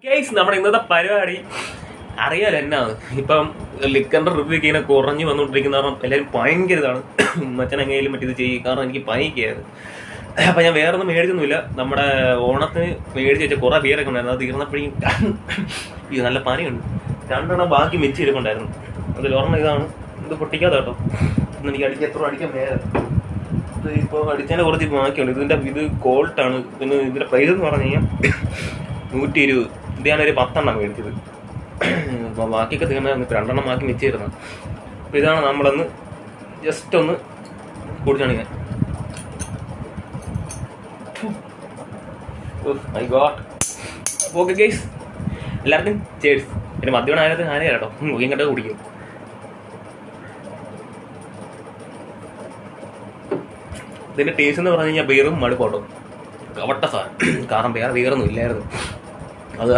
Guys, നമ്മുടെ ഇന്നത്തെ പരിപാടി അറിയാലോ എന്നാണ്. ഇപ്പം ലിക്കറിന്റെ റിവ്യൂ ഒക്കെ ഇങ്ങനെ കുറഞ്ഞു വന്നുകൊണ്ടിരിക്കുന്ന കാരണം എല്ലാവരും ഭയങ്കര ഇതാണ്. മച്ചനെങ്ങനെയും മറ്റേത് ചെയ്യും, കാരണം എനിക്ക് പനിക്കായിരുന്നു. അപ്പം ഞാൻ വേറെ ഒന്നും മേടിച്ചൊന്നുമില്ല. നമ്മുടെ ഓണത്തിന് മേടിച്ച് വെച്ച കുറേ ബിയറൊക്കെ ഉണ്ടായിരുന്നു. അത് തീർന്നപ്പോഴേക്കും ഇത് നല്ല പനിയുണ്ട്. രണ്ടെണ്ണം ബാക്കി വെച്ച് ഇരിപ്പുണ്ടായിരുന്നു. അതിൽ ഒരെണ്ണം ഇതാണ്. ഇത് പൊട്ടിക്കാതെ കേട്ടോ. ഇന്ന് എനിക്ക് എത്ര അടിക്കാൻ വേറെ ഇത് ഇപ്പോൾ അടിച്ചതിൻ്റെ കുറച്ച് ബാക്കിയുണ്ട്. ഇത് കോൾട്ടാണ്. പിന്നെ ഇതിൻ്റെ പ്രൈസ് എന്ന് പറഞ്ഞു കഴിഞ്ഞാൽ 120. ഇത് ഞാനൊരു 10 മേടിച്ചത്. അപ്പോൾ ബാക്കിയൊക്കെ തീർന്ന 2 ബാക്കി വെച്ചിരുന്നു. അപ്പോൾ ഇതാണ് നമ്മളൊന്ന് ജസ്റ്റ് ഒന്ന് കുടിച്ചാണ് ഞാൻ. My God. അപ്പോൾ ഓക്കെ ഗൈസ്, എല്ലാവർക്കും ചേഴ്സ്. പിന്നെ മദ്യമാണ് ആയത് ഞാനേ കേട്ടോ മുഖം കണ്ടത് കുടിക്കും. ഇതിൻ്റെ ടേസ്റ്റ് എന്ന് പറഞ്ഞു കഴിഞ്ഞാൽ ബീറും മടുപ്പോട്ടോ. കവട്ട സാധനം. കാരണം വേറെ ബീറൊന്നും ഇല്ലായിരുന്നു. അത്